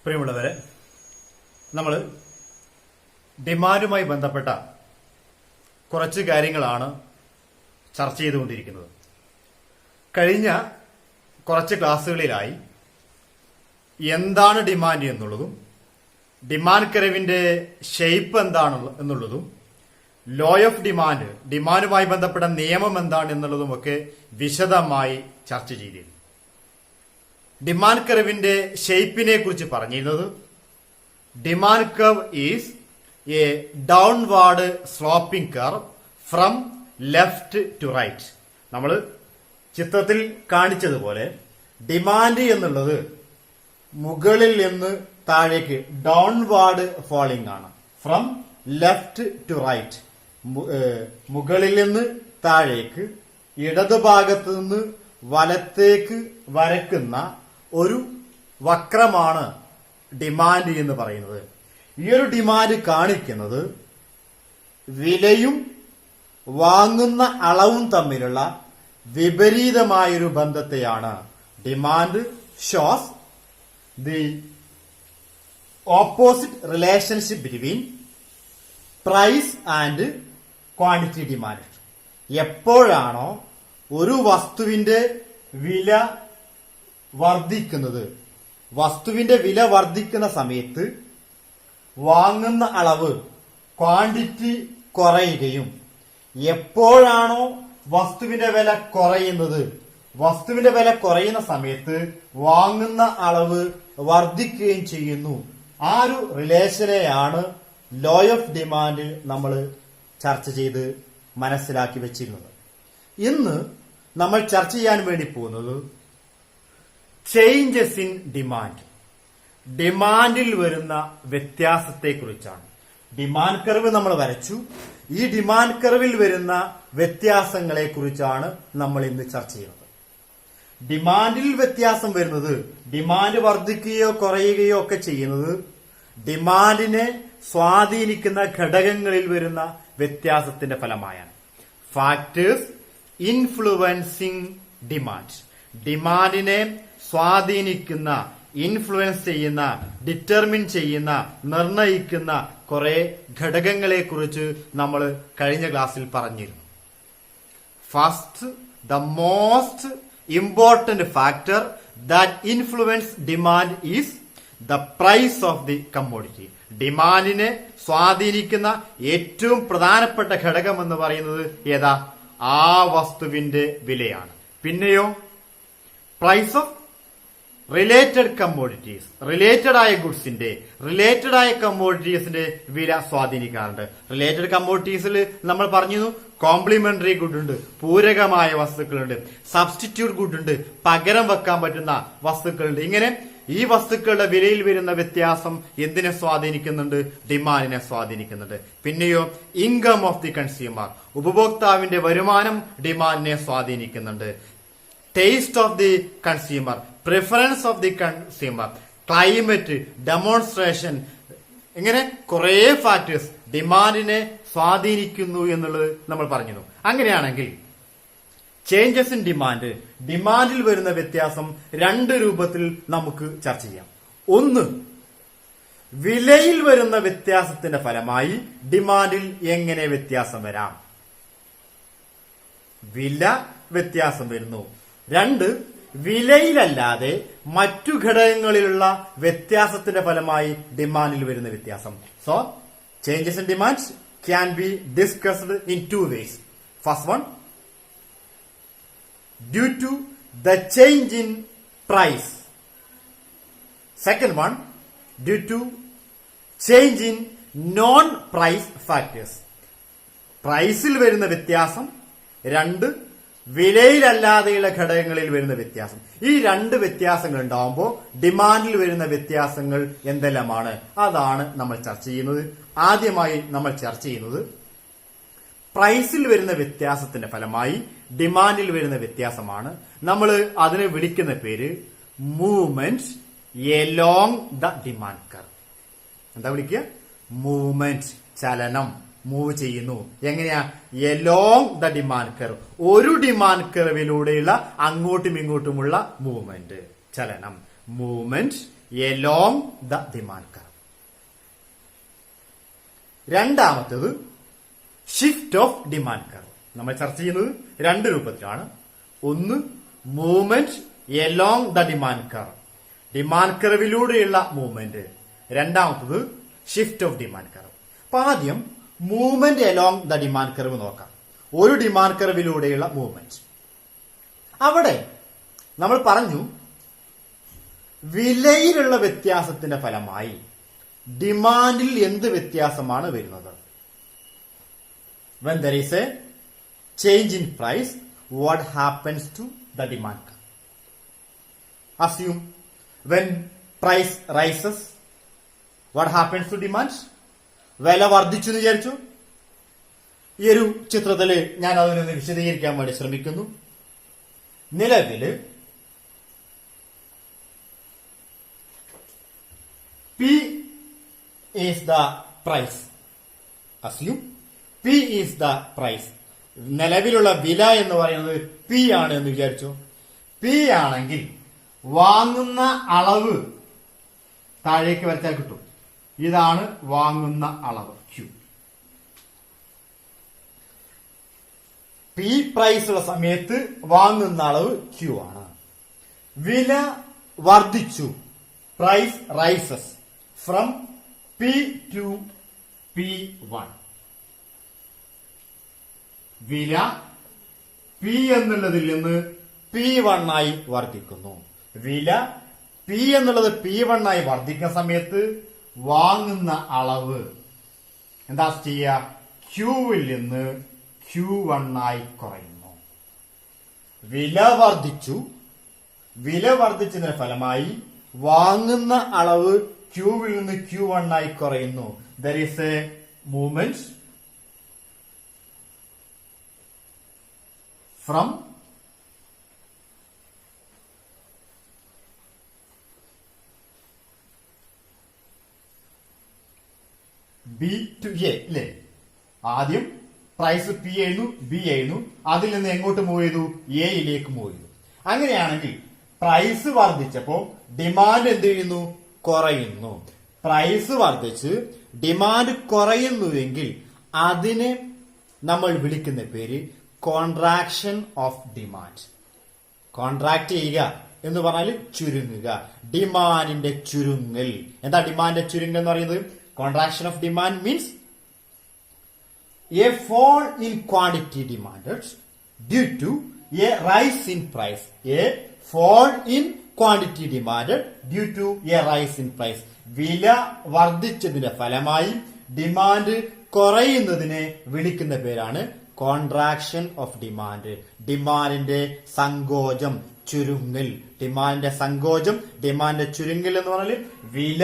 പ്രിയമുള്ളവരെ, നമ്മൾ ഡിമാൻഡുമായി ബന്ധപ്പെട്ട കുറച്ച് കാര്യങ്ങളാണ് ചർച്ച ചെയ്തുകൊണ്ടിരിക്കുന്നത്. കഴിഞ്ഞ കുറച്ച് ക്ലാസ്സുകളിലായി എന്താണ് ഡിമാൻഡ് എന്നുള്ളതും ഡിമാൻഡ് കർവിന്റെ ഷേപ്പ് എന്താണ് എന്നുള്ളതും ലോ ഓഫ് ഡിമാൻഡുമായി ബന്ധപ്പെട്ട നിയമം എന്താണ് എന്നുള്ളതുമൊക്കെ വിശദമായി ചർച്ച ചെയ്തിരുന്നു. ഡിമാൻഡ് കർവിന്റെ ഷേപ്പിനെ കുറിച്ച് പറഞ്ഞിരുന്നത് demand curve is a downward sloping curve from left to right. നമ്മൾ ചിത്രത്തിൽ കാണിച്ചതുപോലെ ഡിമാൻഡ് എന്നുള്ളത് മുകളിൽ നിന്ന് താഴേക്ക് ഡൗൺവാർഡ് ഫോളിംഗ് ആണ്. ഫ്രം ലെഫ്റ്റ് ടു റൈറ്റ്, മുകളിൽ നിന്ന് താഴേക്ക് ഇടതുഭാഗത്ത് നിന്ന് വലത്തേക്ക് വരക്കുന്ന ഒരു വക്രമാണ് ഡിമാൻഡ് എന്ന് പറയുന്നത്. ഈ ഒരു ഡിമാൻഡ് കാണിക്കുന്നത് വിലയും വാങ്ങുന്ന അളവും തമ്മിലുള്ള വിപരീതമായൊരു ബന്ധത്തെയാണ്. Demand shows the opposite relationship between price and quantity demand. എപ്പോഴാണോ ഒരു വസ്തുവിന്റെ വില വർദ്ധിക്കുന്നത്, വസ്തുവിന്റെ വില വർദ്ധിക്കുന്ന സമയത്ത് വാങ്ങുന്ന അളവ് ക്വാണ്ടിറ്റി കുറയുകയും എപ്പോഴാണോ വസ്തുവിന്റെ വില കുറയുന്നത്, വസ്തുവിന്റെ വില കുറയുന്ന സമയത്ത് വാങ്ങുന്ന അളവ് വർദ്ധിക്കുകയും ചെയ്യുന്നു. ആ ഒരു റിലേഷനെയാണ് ലോ ഓഫ് ഡിമാൻഡ് നമ്മൾ ചർച്ച ചെയ്ത് മനസ്സിലാക്കി വെച്ചിരുന്നത്. ഇന്ന് നമ്മൾ ചർച്ച ചെയ്യാൻ വേണ്ടി പോകുന്നത് ചേഞ്ചസ് ഇൻ ഡിമാൻഡ്, ഡിമാൻഡിൽ വരുന്ന വ്യത്യാസത്തെക്കുറിച്ചാണ്. ഡിമാൻഡ് കർവ് നമ്മൾ വരച്ചു. ഈ ഡിമാൻഡ് കർവിൽ വരുന്ന വ്യത്യാസങ്ങളെ കുറിച്ചാണ് നമ്മൾ ഇന്ന് ചർച്ച ചെയ്യുന്നത്. ഡിമാൻഡിൽ വ്യത്യാസം വരുന്നത്, ഡിമാൻഡ് വർദ്ധിക്കുകയോ കുറയുകയോ ഒക്കെ ചെയ്യുന്നത് ഡിമാൻഡിനെ സ്വാധീനിക്കുന്ന ഘടകങ്ങളിൽ വരുന്ന വ്യത്യാസത്തിന്റെ ഫലമായാണ്. ഫാക്ടേഴ്സ് ഇൻഫ്ലുവൻസിങ് ഡിമാൻഡ്, ഡിമാൻഡിനെ സ്വാധീനിക്കുന്ന, ഇൻഫ്ലുവൻസ് ചെയ്യുന്ന, ഡിറ്റർമിൻ ചെയ്യുന്ന, നിർണയിക്കുന്ന കുറെ ഘടകങ്ങളെ കുറിച്ച് നമ്മൾ കഴിഞ്ഞ ക്ലാസ്സിൽ പറഞ്ഞിരുന്നു. First, the most important factor that influence demand is the price of the commodity. ഡിമാൻഡിനെ സ്വാധീനിക്കുന്ന ഏറ്റവും പ്രധാനപ്പെട്ട ഘടകം എന്ന് പറയുന്നത് ഏതാ? ആ വസ്തുവിന്റെ വിലയാണ്. പിന്നെയോ price of related commodities, related ആയ ഗുഡ്സിന്റെ, റിലേറ്റഡ് ആയ കമ്മോഡിറ്റീസിന്റെ വില സ്വാധീനിക്കാറുണ്ട്. റിലേറ്റഡ് കമ്മോഡിറ്റീസിൽ നമ്മൾ പറഞ്ഞിരുന്നു കോംപ്ലിമെന്ററി ഗുഡ് ഉണ്ട്, പൂരകമായ വസ്തുക്കളുണ്ട്, സബ്സ്റ്റിറ്റ്യൂട്ട് ഗുഡ് ഉണ്ട്, പകരം വെക്കാൻ പറ്റുന്ന വസ്തുക്കളുണ്ട്. ഇങ്ങനെ ഈ വസ്തുക്കളുടെ വിലയിൽ വരുന്ന വ്യത്യാസം എന്തിനെ സ്വാധീനിക്കുന്നുണ്ട്? ഡിമാൻഡിനെ സ്വാധീനിക്കുന്നുണ്ട്. പിന്നെയോ ഇൻകം ഓഫ് ദി കൺസ്യൂമർ, ഉപഭോക്താവിന്റെ വരുമാനം ഡിമാൻഡിനെ സ്വാധീനിക്കുന്നുണ്ട്. Taste of the consumer, preference of the consumer, climate, demonstration, ഇങ്ങനെ കുറെ ഫാക്ടേഴ്സ് ഡിമാൻഡിനെ സ്വാധീനിക്കുന്നു എന്നുള്ളത് നമ്മൾ പറഞ്ഞിരുന്നു. അങ്ങനെയാണെങ്കിൽ ചേഞ്ചസ് ഇൻ ഡിമാൻഡ്, ഡിമാൻഡിൽ വരുന്ന വ്യത്യാസം രണ്ട് രൂപത്തിൽ നമുക്ക് ചർച്ച ചെയ്യാം. ഒന്ന്, വിലയിൽ വരുന്ന വ്യത്യാസത്തിന്റെ ഫലമായി ഡിമാൻഡിൽ എങ്ങനെ വ്യത്യാസം വരാം? വില വ്യത്യാസം വരുന്നു. രണ്ട്, വിലയിലല്ലാതെ മറ്റു ഘടകങ്ങളിലുള്ള വ്യത്യാസത്തിന്റെ ഫലമായി ഡിമാൻഡിൽ വരുന്ന വ്യത്യാസം. So changes in demand can be discussed in two ways. First one, due to the change in price. Second one, due to change in non-price factors. പ്രൈസിൽ വരുന്ന വ്യത്യാസം, രണ്ട് വിലയിലല്ലാതെയുള്ള ഘടകങ്ങളിൽ വരുന്ന വ്യത്യാസം. ഈ രണ്ട് വ്യത്യാസങ്ങൾ ഉണ്ടാവുമ്പോൾ ഡിമാൻഡിൽ വരുന്ന വ്യത്യാസങ്ങൾ എന്തെല്ലാമാണ്? അതാണ് നമ്മൾ ചർച്ച ചെയ്യുന്നത്. ആദ്യമായി നമ്മൾ ചർച്ച ചെയ്യുന്നത് പ്രൈസിൽ വരുന്ന വ്യത്യാസത്തിന്റെ ഫലമായി ഡിമാൻഡിൽ വരുന്ന വ്യത്യാസമാണ്. നമ്മൾ അതിനെ വിളിക്കുന്ന പേര് movement along the demand curve. എന്താ വിളിക്കുക? മൂവ്മെന്റ്, ചലനം, മൂവ് ചെയ്യുന്നു. എങ്ങനെയാ? എലോങ് ദ ഡിമാൻഡ് കർവ്, ഒരു ഡിമാൻഡ് കർവിലൂടെയുള്ള അങ്ങോട്ടും ഇങ്ങോട്ടുമുള്ള മൂവ്മെന്റ്, ചലനം. Movement along the demand curve. രണ്ടാമത്തേത് ഷിഫ്റ്റ് ഓഫ് ഡിമാൻഡ് കർവ്. നമ്മൾ ചർച്ച ചെയ്യുന്നത് രണ്ട് രൂപത്തിലാണ്. ഒന്ന് movement along the demand curve, demand കർവിലൂടെയുള്ള മൂവ്മെന്റ്. രണ്ടാമത്തത് ഷിഫ്റ്റ് ഓഫ് ഡിമാൻഡ് കർവ്. അപ്പൊ ആദ്യം movement along the demand curve നോക്കാം. ഒരു ഡിമാൻഡ് കർവിലൂടെയുള്ള മൂവ്മെന്റ്. അവിടെ നമ്മൾ പറഞ്ഞു വിലയിലുള്ള വ്യത്യാസത്തിന്റെ ഫലമായി ഡിമാൻഡിൽ എന്ത് വ്യത്യാസമാണ് വരുന്നത്? When there is a change in price, what happens to the demand curve? Assume when price rises, what happens to demand? വില വർദ്ധിച്ചു എന്ന് വിചാരിച്ചു. ഈ ഒരു ചിത്രത്തില് ഞാൻ അതിനൊന്ന് വിശദീകരിക്കാൻ വേണ്ടി ശ്രമിക്കുന്നു. നിലവില് P is the price. Assume P is the price. നിലവിലുള്ള വില എന്ന് പറയുന്നത് P ആണ് എന്ന് വിചാരിച്ചു. P ആണെങ്കിൽ വാങ്ങുന്ന അളവ് താഴേക്ക് വരച്ചാൽ കിട്ടും. ഇതാണ് വാങ്ങുന്ന അളവ് Q. P പ്രൈസ് ഉള്ള സമയത്ത് വാങ്ങുന്ന അളവ് Q ആണ്. വില വർദ്ധിച്ചു, price rises from P to P1. വില P എന്നുള്ളതിൽ നിന്ന് P1 ആയി വർദ്ധിക്കുന്നു. വില P എന്നുള്ളത് P1 ആയി വർദ്ധിക്കുന്ന സമയത്ത് വാങ്ങുന്ന അളവ് എന്താ ചെയ്യുക? Qവിൽ നിന്ന് Q1 ആയി കുറയുന്നു. വില വർദ്ധിച്ചു, വില വർദ്ധിച്ചതിന്റെ ഫലമായി വാങ്ങുന്ന അളവ് Qവിൽ നിന്ന് Q1 ആയി കുറയുന്നു. There is a movement from B to A അല്ലേ? ആദ്യം പ്രൈസ് P ആയിരുന്നു, B ആയിരുന്നു. അതിൽ നിന്ന് എങ്ങോട്ട് മൂവ് ചെയ്തു? എയിലേക്ക് മൂവ് ചെയ്തു. അങ്ങനെയാണെങ്കിൽ പ്രൈസ് വർദ്ധിച്ചപ്പോ ഡിമാൻഡ് എന്ത് ചെയ്യുന്നു? കുറയുന്നു. പ്രൈസ് വർദ്ധിച്ച് ഡിമാൻഡ് കുറയുന്നുവെങ്കിൽ അതിനെ നമ്മൾ വിളിക്കുന്ന പേര് കോൺട്രാക്ഷൻ ഓഫ് ഡിമാൻഡ്. കോൺട്രാക്ട് ചെയ്യുക എന്ന് പറഞ്ഞാൽ ചുരുങ്ങുക, ഡിമാൻഡിന്റെ ചുരുങ്ങൽ. എന്താ ഡിമാൻഡിന്റെ ചുരുങ്ങൽ എന്ന് പറയുന്നത്? Contraction of demand means A fall in quantity demanded due to a rise in price. A fall in quantity demanded due to a rise in price. വില വർദ്ധിച്ചതിന്റെ ഫലമായി ഡിമാൻഡ് കുറയുന്നതിനെ വിളിക്കുന്ന പേരാണ് കോൺട്രാക്ഷൻ ഓഫ് ഡിമാൻഡ്. ഡിമാൻഡിന്റെ സങ്കോചം, ചുരുങ്ങൽ. ഡിമാൻഡിന്റെ സങ്കോചം, ഡിമാൻഡിന്റെ ചുരുങ്ങൽ എന്ന് പറഞ്ഞാൽ വില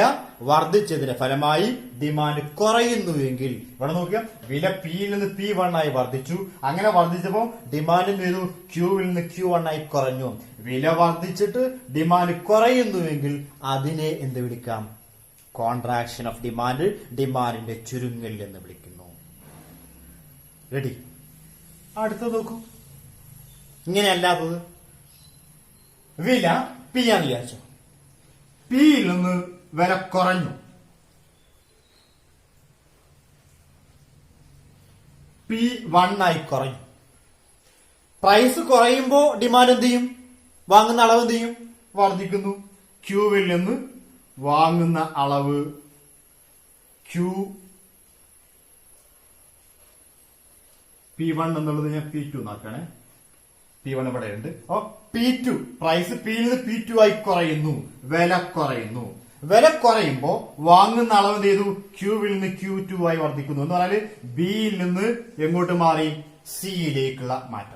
വർദ്ധിച്ചതിന്റെ ഫലമായി ഡിമാൻഡ് കുറയുന്നുവെങ്കിൽ, ഇവിടെ നോക്കുക, വില Pയിൽ നിന്ന് P1 ആയി വർദ്ധിച്ചു. അങ്ങനെ വർദ്ധിച്ചപ്പോൾ ഡിമാൻഡ് ചെയ്തു Qവിൽ നിന്ന് Q1 ആയി കുറഞ്ഞു. വില വർദ്ധിച്ചിട്ട് ഡിമാൻഡ് കുറയുന്നുവെങ്കിൽ അതിനെ എന്ത് വിളിക്കാം? കോൺട്രാക്ഷൻ ഓഫ് ഡിമാൻഡ്, ഡിമാൻഡിന്റെ ചുരുങ്ങൽ എന്ന് വിളിക്കുന്നു. റെഡി? അടുത്ത നോക്കൂ. ഇങ്ങനെയല്ലാത്തത് വില P ആണെന്ന് വിചാരിച്ചു. Pയിൽ നിന്ന് വില കുറഞ്ഞു. P1 ആയി കുറഞ്ഞു. പ്രൈസ് കുറയുമ്പോ ഡിമാൻഡ് എന്ത് ചെയ്യും? വാങ്ങുന്ന അളവ് എന്ത് ചെയ്യും? വർദ്ധിക്കുന്നു. Qവിൽ നിന്ന് വാങ്ങുന്ന അളവ് Q P1 എന്നുള്ളത് ഞാൻ P2 നോക്കണേ. P1 ഇവിടെ ഉണ്ട്. P2 പ്രൈസ് Pയിൽ നിന്ന് P2 ആയി കുറയുന്നു. വില കുറയുന്നു. വില കുറയുമ്പോ വാങ്ങുന്ന അളവ് എന്ത് ചെയ്തു? Qവിൽ നിന്ന് Q2 ആയി വർദ്ധിക്കുന്നു. എന്ന് പറഞ്ഞാല് Bയിൽ നിന്ന് എങ്ങോട്ട് മാറി? സിയിലേക്കുള്ള മാറ്റം.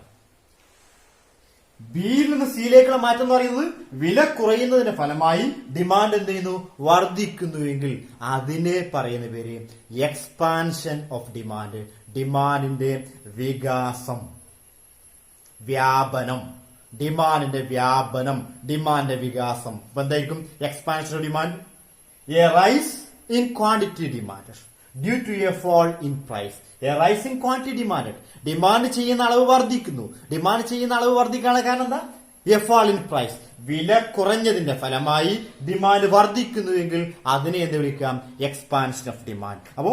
ബിയിൽ നിന്ന് സിയിലേക്കുള്ള മാറ്റം എന്ന് പറയുന്നത് വില കുറയുന്നതിന്റെ ഫലമായി ഡിമാൻഡ് എന്ത് ചെയ്യുന്നു? വർദ്ധിക്കുന്നുവെങ്കിൽ അതിനെ പറയുന്ന പേര് എക്സ്പാൻഷൻ ഓഫ് ഡിമാൻഡ്. ഡിമാൻഡിന്റെ വികാസം, വ്യാപനം. ഡിമാൻഡിന്റെ വ്യാപനം, ഡിമാൻഡിന്റെ വികാസം. അപ്പൊ എന്തായിരിക്കും expansion of demand? A rise in quantity demand due to a fall in price. A rise in quantity demand. Demand ചെയ്യുന്ന അളവ് വർദ്ധിക്കുന്നു. ഡിമാൻഡ് ചെയ്യുന്ന അളവ് വർദ്ധിക്കാനുള്ള കാരണം എന്താ? എ ഫാൾ ഇൻ പ്രൈസ്, വില കുറഞ്ഞതിന്റെ ഫലമായി ഡിമാൻഡ് വർദ്ധിക്കുന്നുവെങ്കിൽ അതിനെ എന്ത് വിളിക്കാം? Expansion of demand. അപ്പോ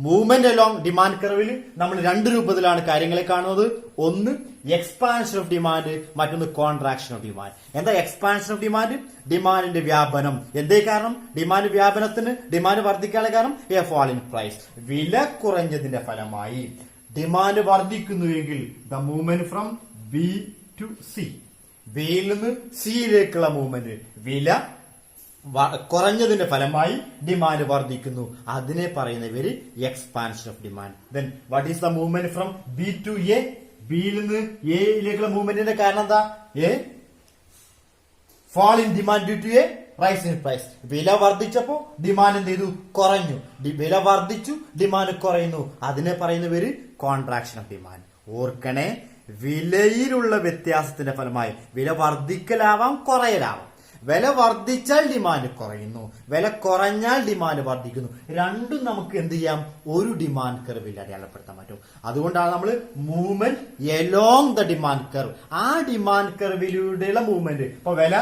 മൂവ്മെന്റ് അലോങ് ഡിമാൻഡ് കർവിൽ നമ്മൾ രണ്ട് രൂപത്തിലാണ് കാര്യങ്ങളെ കാണുന്നത്. ഒന്ന് എക്സ്പാൻഷൻ ഓഫ് ഡിമാൻഡ്, മറ്റൊന്ന് കോൺട്രാക്ഷൻ ഓഫ് ഡിമാൻഡ്. എന്താ എക്സ്പാൻഷൻ ഓഫ് ഡിമാൻഡ്? ഡിമാൻഡിന്റെ വ്യാപനം. എന്തേ കാരണം? ഡിമാൻഡ് വ്യാപനത്തിന്, ഡിമാൻഡ് വർദ്ധിക്കാനുള്ള കാരണം എ ഫാൾ ഇൻ പ്രൈസ്, വില കുറഞ്ഞതിന്റെ ഫലമായി ഡിമാൻഡ് വർദ്ധിക്കുന്നുവെങ്കിൽ the movement from B to C, ബിയിൽ നിന്ന് സിയിലേക്കുള്ള മൂവ്മെന്റ്, വില കുറഞ്ഞതിന്റെ ഫലമായി ഡിമാൻഡ് വർദ്ധിക്കുന്നു. അതിനെ പറയുന്ന പേര് expansion of demand. Then what is the movement from B to A? ബിയിൽ നിന്ന് എയിലേക്കുള്ള മൂവ്മെന്റിന്റെ കാരണം എന്താ? A fall in demand due to a rise in price. വില വർദ്ധിച്ചപ്പോ ഡിമാൻഡ് എന്ത് ചെയ്തു? കുറഞ്ഞു. വില വർദ്ധിച്ചു, ഡിമാൻഡ് കുറയുന്നു. അതിനെ പറയുന്ന പേര് കോൺട്രാക്ഷൻ ഓഫ് ഡിമാൻഡ്. ഓർക്കണേ, വിലയിലുള്ള വ്യത്യാസത്തിന്റെ ഫലമായി വില വർദ്ധിക്കലാവാം, കുറയലാവാം. വില വർദ്ധിച്ചാൽ ഡിമാൻഡ് കുറയുന്നു, വില കുറഞ്ഞാൽ ഡിമാൻഡ് വർദ്ധിക്കുന്നു. രണ്ടും നമുക്ക് എന്ത് ചെയ്യാം? ഒരു ഡിമാൻഡ് കർവിൽ അടയാളപ്പെടുത്താൻ പറ്റും. അതുകൊണ്ടാണ് നമ്മൾ movement along the demand curve, ആ ഡിമാൻഡ് കർവിലൂടെയുള്ള മൂവ്മെന്റ്. ഇപ്പൊ വില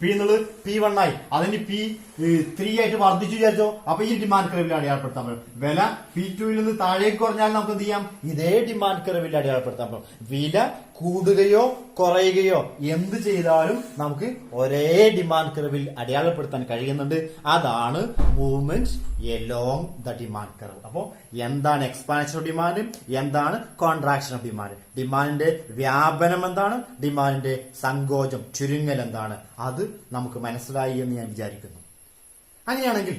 പി എന്നുള്ളത് P1 ആയി, അതിന് P3 ആയിട്ട് വർദ്ധിച്ചു വിചാരിച്ചോ, അപ്പൊ ഈ ഡിമാൻഡ് കർവിൽ അടയാളപ്പെടുത്താൻ പറ്റും. വില P2ൽ നിന്ന് താഴേക്ക് കുറഞ്ഞാൽ നമുക്ക് എന്ത് ചെയ്യാം? ഇതേ ഡിമാൻഡ് കർവിൽ അടയാളപ്പെടുത്താൻ പറ്റും. വില കൂടുകയോ കുറയുകയോ എന്ത് ചെയ്താലും നമുക്ക് ഒരേ ഡിമാൻഡ് കർവിൽ അടയാളപ്പെടുത്താൻ കഴിയുന്നുണ്ട്. അതാണ് movement along the demand curve. അപ്പോ എന്താണ് എക്സ്പാൻഷൻ ഓഫ് ഡിമാൻഡ്, എന്താണ് കോൺട്രാക്ഷൻ ഓഫ് ഡിമാൻഡ്, ഡിമാൻഡിന്റെ വ്യാപനം എന്താണ്, ഡിമാൻഡിന്റെ സങ്കോചം, ചുരുങ്ങൽ എന്താണ്, അത് നമുക്ക് മനസ്സിലായി എന്ന് ഞാൻ വിചാരിക്കുന്നു. അങ്ങനെയാണെങ്കിൽ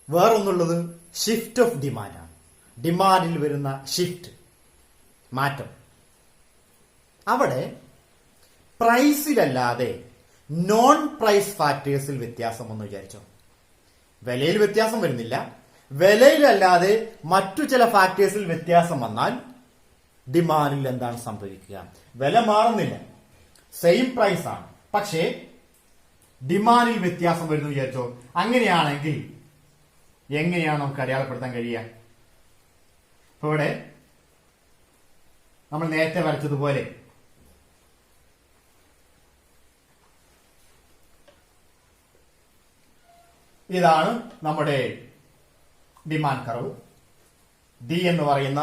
വേറൊന്നുള്ളത് ഷിഫ്റ്റ് ഓഫ് ഡിമാൻഡാണ്. ഡിമാൻഡിൽ വരുന്ന ഷിഫ്റ്റ്, മാറ്റം. അവിടെ പ്രൈസിലല്ലാതെ നോൺ പ്രൈസ് ഫാക്ടേഴ്സിൽ വ്യത്യാസം എന്ന് വിചാരിച്ചോ. വിലയിൽ വ്യത്യാസം വരുന്നില്ല, വിലയിലല്ലാതെ മറ്റു ചില ഫാക്ടേഴ്സിൽ വ്യത്യാസം വന്നാൽ ഡിമാൻഡിൽ എന്താണ് സംഭവിക്കുക? വില മാറുന്നില്ല, സെയിം പ്രൈസ് ആണ്, പക്ഷേ ഡിമാൻഡിൽ വ്യത്യാസം വരുന്നു വിചാരിച്ചോ. അങ്ങനെയാണെങ്കിൽ എങ്ങനെയാണ് നമുക്ക് അടയാളപ്പെടുത്താൻ കഴിയുക? ഇപ്പൊ ഇവിടെ നമ്മൾ നേരത്തെ വരച്ചതുപോലെ ഇതാണ് നമ്മുടെ ഡിമാൻഡ് കർവ്. ഡി എന്ന് പറയുന്ന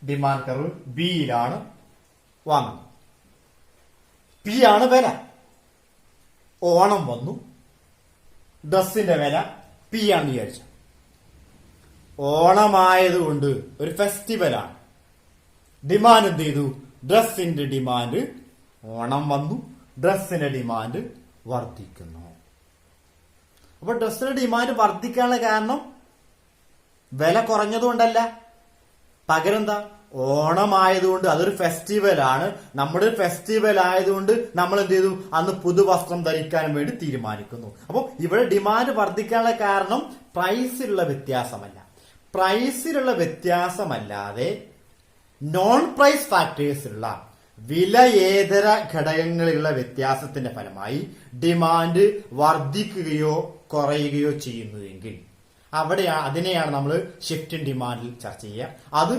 ഡിമാൻഡ് കർവ് ബിയിലാണ് വാങ്ങുന്നത്. പി ആണ് വില. ഓണം വന്നു, ഡ്രസ്സിന്റെ വില പി ആണെന്ന് വിചാരിച്ചു. ഓണമായതുകൊണ്ട് ഒരു ഫെസ്റ്റിവലാണ്. ഡിമാൻഡ് എന്ത് ചെയ്തു? ഡ്രസ്സിന്റെ ഡിമാൻഡ്, ഓണം വന്നു, ഡ്രസ്സിന്റെ ഡിമാൻഡ് വർദ്ധിക്കുന്നു. അപ്പൊ ഡ്രസ്സിന്റെ ഡിമാൻഡ് വർദ്ധിക്കാനുള്ള കാരണം വില കുറഞ്ഞതുകൊണ്ടല്ല, പകരം എന്താ? ഓണമായതുകൊണ്ട്, അതൊരു ഫെസ്റ്റിവലാണ്. നമ്മുടെ ഫെസ്റ്റിവൽ ആയതുകൊണ്ട് നമ്മൾ എന്ത് ചെയ്തു? അന്ന് പുതുവസ്ത്രം ധരിക്കാൻ വേണ്ടി തീരുമാനിക്കുന്നു. അപ്പോൾ ഇവിടെ ഡിമാൻഡ് വർദ്ധിക്കാനുള്ള കാരണം പ്രൈസിലുള്ള വ്യത്യാസമല്ല. പ്രൈസിലുള്ള വ്യത്യാസമല്ലാതെ നോൺ പ്രൈസ് ഫാക്ടേഴ്സിലുള്ള വിലയേതര ഘടകങ്ങളിലുള്ള വ്യത്യാസത്തിന്റെ ഫലമായി ഡിമാൻഡ് വർദ്ധിക്കുകയോ കുറയുകയോ ചെയ്യുന്നുവെങ്കിൽ അതിനെയാണ് നമ്മൾ ഷിഫ്റ്റ് ഇൻ ഡിമാൻഡിൽ ചർച്ച ചെയ്യുക. അത്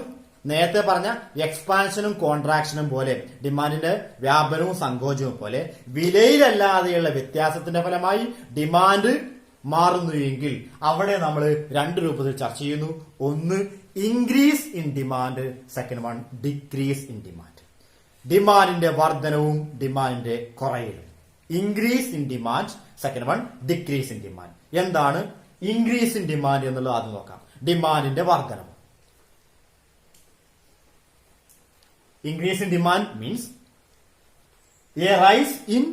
നേരത്തെ പറഞ്ഞ എക്സ്പാൻഷനും കോൺട്രാക്ഷനും പോലെ, ഡിമാൻഡിന്റെ വ്യാപനവും സങ്കോചവും പോലെ വിലയിലല്ലാതെയുള്ള വ്യത്യാസത്തിന്റെ ഫലമായി ഡിമാൻഡ് മാറുന്നുവെങ്കിൽ അവിടെ നമ്മൾ രണ്ട് രൂപത്തിൽ ചർച്ച ചെയ്യുന്നു. ഒന്ന് increase in demand, second one decrease in demand. ഡിമാൻഡിന്റെ വർധനവും ഡിമാൻഡിന്റെ കുറയലും. Increase in demand, second one decrease in demand. എന്താണ് ഇൻക്രീസ് ഇൻ ഡിമാൻഡ് എന്നുള്ളത് ആദ്യം നോക്കാം. ഡിമാൻഡിന്റെ വർധനം. Increase in demand means a rise in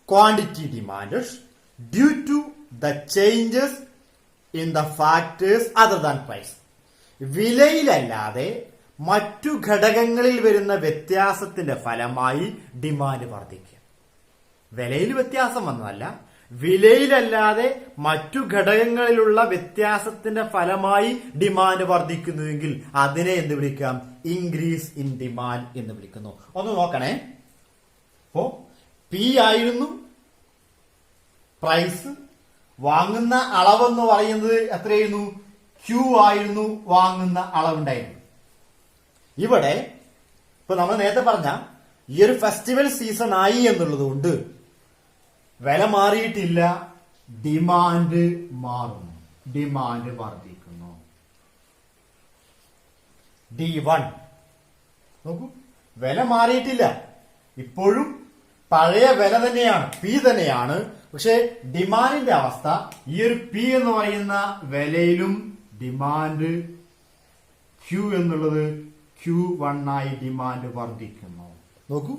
quantity demanded due to the changes in the factors other than price. വിലയിലല്ലാതെ മറ്റു ഘടകങ്ങളിൽ വരുന്ന വ്യത്യാസത്തിന്റെ ഫലമായി ഡിമാൻഡ് വർദ്ധിക്കുക. വിലയിൽ വ്യത്യാസം വന്നതല്ല, വിലയിലല്ലാതെ മറ്റു ഘടകങ്ങളിലുള്ള വ്യത്യാസത്തിന്റെ ഫലമായി ഡിമാൻഡ് വർദ്ധിക്കുന്നുവെങ്കിൽ അതിനെ എന്ത് വിളിക്കാം? ഇൻക്രീസ് ഇൻ ഡിമാൻഡ് എന്ന് വിളിക്കുന്നു. ഒന്ന് നോക്കണേ. അപ്പോ പി ആയിരുന്നു പ്രൈസ്, വാങ്ങുന്ന അളവെന്ന് പറയുന്നത് എത്രയായിരുന്നു? ക്യൂ ആയിരുന്നു വാങ്ങുന്ന അളവുണ്ടായിരുന്നു. ഇവിടെ ഇപ്പൊ നമ്മൾ നേരത്തെ പറഞ്ഞ ഈ ഒരു ഫെസ്റ്റിവൽ സീസൺ ആയി എന്നുള്ളത് കൊണ്ട് വില മാറിയിട്ടില്ല, ഡിമാൻഡ് മാറുന്നു, ഡിമാൻഡ് വർദ്ധിക്കുന്നു. D1 നോക്കൂ, വില മാറിയിട്ടില്ല, ഇപ്പോഴും പഴയ വില തന്നെയാണ്, പി തന്നെയാണ്. പക്ഷെ ഡിമാൻഡിന്റെ അവസ്ഥ ഈ ഒരു പി എന്ന് പറയുന്ന വിലയിലും ഡിമാൻഡ് Q എന്നുള്ളത് Q1 ആയി ഡിമാൻഡ് വർദ്ധിക്കുന്നു. നോക്കൂ,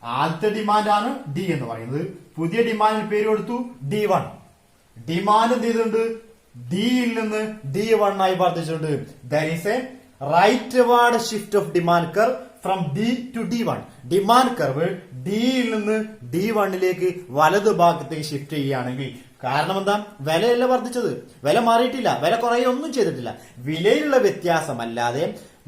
ആദ്യത്തെ ഡിമാൻഡാണ് ഡി എന്ന് പറയുന്നത്. പുതിയ ഡിമാൻഡിന് പേര് കൊടുത്തു D1. ഡിമാൻഡ് എന്ത് ചെയ്തിട്ടുണ്ട്? ഡിയിൽ നിന്ന് D1 ആയി വർദ്ധിച്ചിട്ടുണ്ട്. That is a rightward shift of demand curve from D to D1. Demand curve ഡിയിൽ നിന്ന് D1ലേക്ക് വലതു ഭാഗത്തേക്ക് ഷിഫ്റ്റ് ചെയ്യുകയാണെങ്കിൽ, കാരണം എന്താ? വിലയല്ല വർദ്ധിച്ചത്, വില മാറിയിട്ടില്ല, വില കുറയൊന്നും ചെയ്തിട്ടില്ല. വിലയിലുള്ള വ്യത്യാസമല്ലാതെ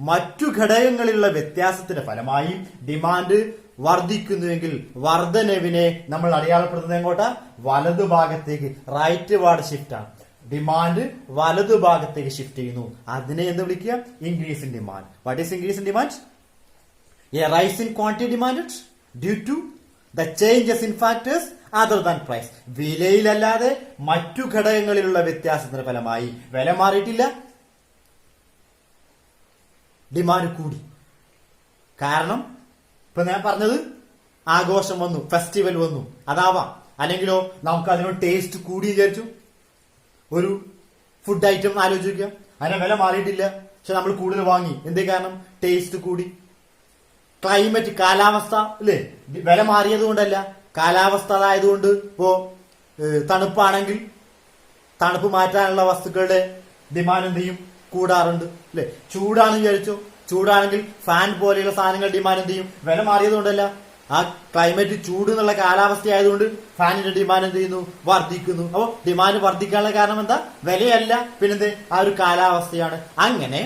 മറ്റു ഘടകങ്ങളിലുള്ള വ്യത്യാസത്തിന്റെ ഫലമായി ഡിമാൻഡ് വർദ്ധിക്കുന്നുവെങ്കിൽ വർധനവിനെ നമ്മൾ അടയാളപ്പെടുത്തുന്നത് എങ്ങോട്ടാ? വലതു ഭാഗത്തേക്ക്. റൈറ്റ് വാർഡ് ഷിഫ്റ്റ് ആണ്. ഡിമാൻഡ് വലതു ഭാഗത്തേക്ക് ഷിഫ്റ്റ് ചെയ്യുന്നു. അതിനെ എന്ത് വിളിക്കുക? Increase in demand. What is increase in demand? A rise in quantity demand due to the changes in factors other than price. വിലയിലല്ലാതെ മറ്റു ഘടകങ്ങളിലുള്ള വ്യത്യാസത്തിന്റെ ഫലമായി വില മാറിയിട്ടില്ല, ഡിമാൻഡ് കൂടി. കാരണം ഇപ്പൊ ഞാൻ പറഞ്ഞത് ആഘോഷം വന്നു, ഫെസ്റ്റിവൽ വന്നു, അതാവാം. അല്ലെങ്കിലോ നമുക്ക് അതിനോട് ടേസ്റ്റ് കൂടി വിചാരിച്ചു. ഒരു ഫുഡ് ഐറ്റം ആലോചിക്കുക, അതിനെ വില മാറിയിട്ടില്ല, പക്ഷെ നമ്മൾ കൂടുതൽ വാങ്ങി. എന്തേ കാരണം? ടേസ്റ്റ് കൂടി. ക്ലൈമറ്റ്, കാലാവസ്ഥ അല്ലേ, വില മാറിയത് കൊണ്ടല്ല, കാലാവസ്ഥ അതായതുകൊണ്ട്. ഇപ്പോ തണുപ്പാണെങ്കിൽ തണുപ്പ് മാറ്റാനുള്ള വസ്തുക്കളുടെ ഡിമാൻഡ് എന്ത് ചെയ്യും? കൂടാറുണ്ട് അല്ലെ. ചൂടാണെന്ന് വിചാരിച്ചോ, ചൂടാണെങ്കിൽ ഫാൻ പോലെയുള്ള സാധനങ്ങൾ ഡിമാൻഡ് എന്ത് ചെയ്യും? വില മാറിയത് കൊണ്ടല്ല, ആ ക്ലൈമറ്റ് ചൂട് എന്നുള്ള കാലാവസ്ഥ ആയതുകൊണ്ട് ഫാനിന്റെ ഡിമാൻഡ് എന്ത് ചെയ്യുന്നു? വർദ്ധിക്കുന്നു. അപ്പൊ ഡിമാൻഡ് വർദ്ധിക്കാനുള്ള കാരണം എന്താ? വിലയല്ല, പിന്നെന്ത്? ആ ഒരു കാലാവസ്ഥയാണ്. അങ്ങനെ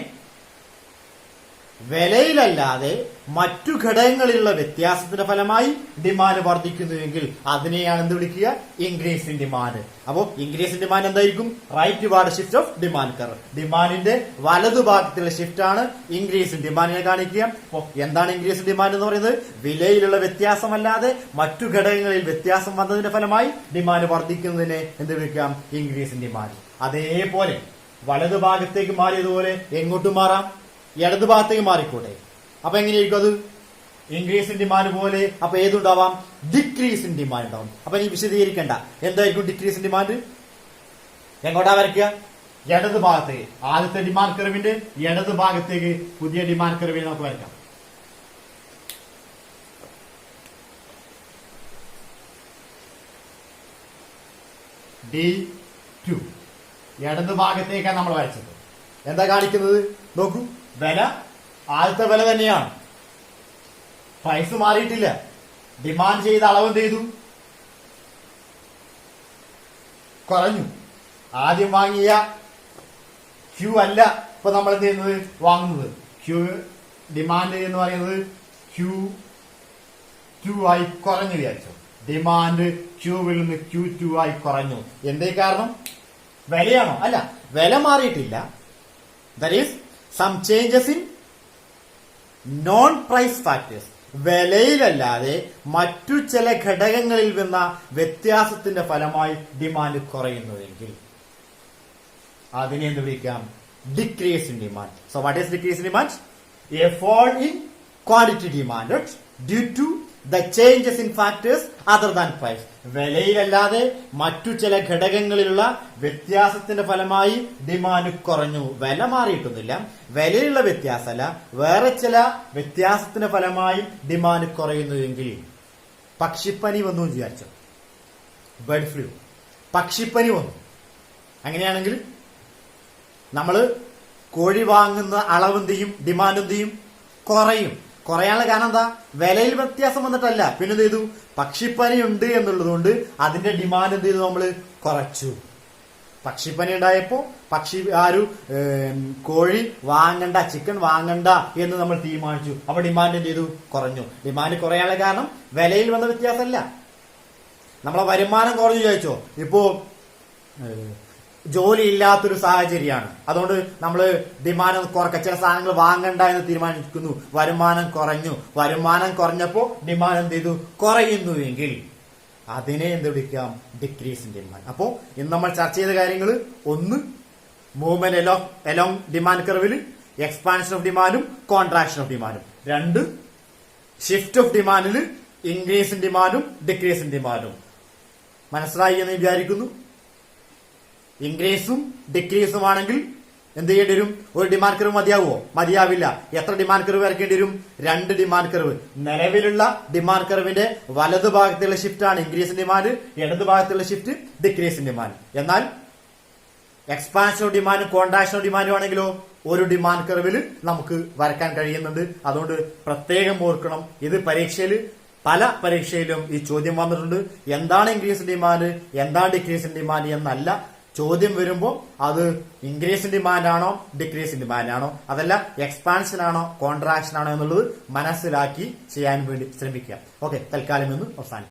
വിലയിലല്ലാതെ മറ്റു ഘടകങ്ങളിലുള്ള വ്യത്യാസത്തിന്റെ ഫലമായി ഡിമാൻഡ് വർദ്ധിക്കുന്നുവെങ്കിൽ അതിനെയാണ് എന്ത് വിളിക്കുക? Increase in demand. അപ്പോ ഇൻക്രീസ് ഇൻ ഡിമാൻഡ് എന്തായിരിക്കും? Rightward shift of demand curve. ഡിമാൻഡിന്റെ വലതു ഭാഗത്തുള്ള ഷിഫ്റ്റ് ആണ് ഇൻക്രീസ് ഇൻ ഡിമാൻഡിനെ കാണിക്കുക. അപ്പോ എന്താണ് ഇൻക്രീസ് ഇൻ ഡിമാൻഡ് എന്ന് പറയുന്നത്? വിലയിലുള്ള വ്യത്യാസമല്ലാതെ മറ്റു ഘടകങ്ങളിൽ വ്യത്യാസം വന്നതിന്റെ ഫലമായി ഡിമാൻഡ് വർദ്ധിക്കുന്നതിനെ എന്ത് വിളിക്കാം? Increase in demand. അതേപോലെ വലതു ഭാഗത്തേക്ക് മാറിയതുപോലെ എങ്ങോട്ടും മാറാം, ഇടതു ഭാഗത്തേക്ക് മാറിക്കൂടെ? അപ്പൊ എങ്ങനെയായിരിക്കും അത്? ഇൻക്രീസ് ഇൻ ഡിമാൻഡ് പോലെ. അപ്പൊ ഏതുണ്ടാവാം? ഡിക്രീസ് ഇൻ ഡിമാൻഡ് ഉണ്ടാവും. അപ്പൊ ഇനി വിശദീകരിക്കണ്ട, എന്തായിരിക്കും ഡിക്രീസ് ഇൻ ഡിമാൻഡ്? എങ്ങോട്ടാ വരയ്ക്കുക? ഇടത് ഭാഗത്തേക്ക്. ആദ്യത്തെ ഡിമാൻഡ് കർവിന്റെ ഇടത് ഭാഗത്തേക്ക് പുതിയ ഡിമാൻഡ് കർവിനെ നമുക്ക് വരയ്ക്കാം. D2 ഇടത് ഭാഗത്തേക്കാണ് നമ്മൾ വരച്ചത്. എന്താ കാണിക്കുന്നത്? നോക്കൂ, വില ആദ്യത്തെ വില തന്നെയാണ്, പ്രൈസ് മാറിയിട്ടില്ല. ഡിമാൻഡ് ചെയ്ത അളവ് എന്ത് ചെയ്തു? കുറഞ്ഞു. ആദ്യം വാങ്ങിയ ക്യൂ അല്ല ഇപ്പൊ നമ്മൾ എന്ത് ചെയ്യുന്നത്? വാങ്ങുന്നത്. ക്യൂ ഡിമാൻഡ് എന്ന് പറയുന്നത് Q2 ആയി കുറഞ്ഞു വിചാരിച്ചു. ഡിമാൻഡ് ക്യൂവിൽ നിന്ന് Q2 ആയി കുറഞ്ഞു. എന്തേ കാരണം? വിലയാണോ? അല്ല, വില മാറിയിട്ടില്ല. That is some changes in non price factors. വിലയിലല്ലാതെ മറ്റു ചില ഘടകങ്ങളിൽ വന്ന വ്യത്യാസത്തിന്റെ ഫലമായി ഡിമാൻഡ് കുറയുന്നുവെങ്കിൽ അതിനെ എന്ത് വിളിക്കാം? Decrease in demand. So what is decrease in demand? A fall in quantity demanded due to the changes in factors other than price. വിലയിലല്ലാതെ മറ്റു ചില ഘടകങ്ങളിലുള്ള വ്യത്യാസത്തിന്റെ ഫലമായി ഡിമാൻഡ് കുറഞ്ഞു. വില മാറിയിട്ടൊന്നുമില്ല, വിലയിലുള്ള വ്യത്യാസമല്ല, വേറെ ചില വ്യത്യാസത്തിന്റെ ഫലമായി ഡിമാൻഡ് കുറയുന്നുവെങ്കിൽ. പക്ഷിപ്പനി വന്നു വിചാരിച്ചു, ബേർഡ് ഫ്ലൂ, പക്ഷിപ്പനി വന്നു. അങ്ങനെയാണെങ്കിൽ നമ്മള് കോഴി വാങ്ങുന്ന അളവ് എന്ത് ചെയ്യും? ഡിമാൻഡ് എന്ത് ചെയ്യും? കുറയും. കുറയാനുള്ള കാരണം എന്താ? വിലയിൽ വ്യത്യാസം വന്നിട്ടല്ല, പിന്നെ എന്ത് ചെയ്തു? പക്ഷിപ്പനി ഉണ്ട് എന്നുള്ളത് കൊണ്ട് അതിന്റെ ഡിമാൻഡ് എന്ത് ചെയ്തു? നമ്മള് കുറച്ചു. പക്ഷിപ്പനി ഉണ്ടായപ്പോ കോഴി വാങ്ങണ്ട, ചിക്കൻ വാങ്ങണ്ട എന്ന് നമ്മൾ തീരുമാനിച്ചു. അപ്പൊ ഡിമാൻഡ് എന്ത് ചെയ്തു? കുറഞ്ഞു. ഡിമാൻഡ് കുറയാനുള്ള കാരണം വിലയിൽ വന്ന വ്യത്യാസമല്ല. നമ്മളെ വരുമാനം കുറഞ്ഞു ചോദിച്ചോ? ഇപ്പോ ജോലി ഇല്ലാത്തൊരു സാഹചര്യമാണ്. അതുകൊണ്ട് നമ്മൾ ഡിമാൻഡ് കുറക്ക, ചില സാധനങ്ങൾ വാങ്ങണ്ട എന്ന് തീരുമാനിക്കുന്നു, വരുമാനം കുറഞ്ഞു, വരുമാനം കുറഞ്ഞപ്പോ ഡിമാൻഡ് എന്ത് ചെയ്തു, കുറയുന്നുവെങ്കിൽ അതിനെ എന്ത് വിളിക്കാം, ഡിക്രീസ് ഇൻ ഡിമാൻഡ്. അപ്പോ ഇന്ന് നമ്മൾ ചർച്ച ചെയ്ത കാര്യങ്ങൾ, ഒന്ന് മൂവ്മെന്റ് എലോങ് ഡിമാൻഡ് കർവിൽ എക്സ്പാൻഷൻ ഓഫ് ഡിമാൻഡും കോൺട്രാക്ഷൻ ഓഫ് ഡിമാൻഡും, രണ്ട് ഷിഫ്റ്റ് ഓഫ് ഡിമാൻഡിൽ ഇൻക്രീസ് ഇൻ ഡിമാൻഡും ഡിക്രീസ് ഇൻ ഡിമാൻഡും. മനസ്സിലായി എന്ന് വിചാരിക്കുന്നു. ഇൻക്രീസും ഡിക്രീസും ആണെങ്കിൽ എന്ത് ചെയ്യേണ്ടി വരും, ഒരു ഡിമാൻഡ് കർവ് മതിയാവുമോ? മതിയാവില്ല. എത്ര ഡിമാൻഡ് കർവ് വരയ്ക്കേണ്ടി വരും? 2 ഡിമാൻഡ് കർവ്. നിലവിലുള്ള ഡിമാൻഡ് കർവിന്റെ വലതു ഭാഗത്തുള്ള ഷിഫ്റ്റ് ആണ് ഇൻക്രീസ് ഇൻ ഡിമാൻഡ്, ഇടതു ഭാഗത്തുള്ള ഷിഫ്റ്റ് ഡിക്രീസ് ഇൻ ഡിമാൻഡ്. എന്നാൽ എക്സ്പാൻഷൻ ഓഫ് ഡിമാൻഡും കോൺട്രാക്ഷൻ ഓഫ് ഡിമാൻഡും ആണെങ്കിലോ ഒരു ഡിമാൻഡ് കർവിൽ നമുക്ക് വരക്കാൻ കഴിയുന്നുണ്ട്. അതുകൊണ്ട് പ്രത്യേകം ഓർക്കണം, ഇത് പരീക്ഷയിൽ പല പരീക്ഷയിലും ഈ ചോദ്യം വന്നിട്ടുണ്ട്. എന്താണ് ഇൻക്രീസ് ഇൻ ഡിമാൻഡ്, എന്താണ് ഡിക്രീസ് ഇൻ ഡിമാൻഡ് എന്നല്ല ചോദ്യം വരുമ്പോൾ അത് ഇൻക്രീസ് ഇൻ ഡിമാൻഡ് ആണോ ഡിക്രീസ് ഇൻ ഡിമാൻഡ് ആണോ, അതല്ല എക്സ്പാൻഷൻ ആണോ കോൺട്രാക്ഷൻ ആണോ എന്നുള്ളത് മനസ്സിലാക്കി ചെയ്യാൻ വേണ്ടി ശ്രമിക്കുക. ഓക്കെ, തൽക്കാലം ഇന്ന് അവസാനിക്കും.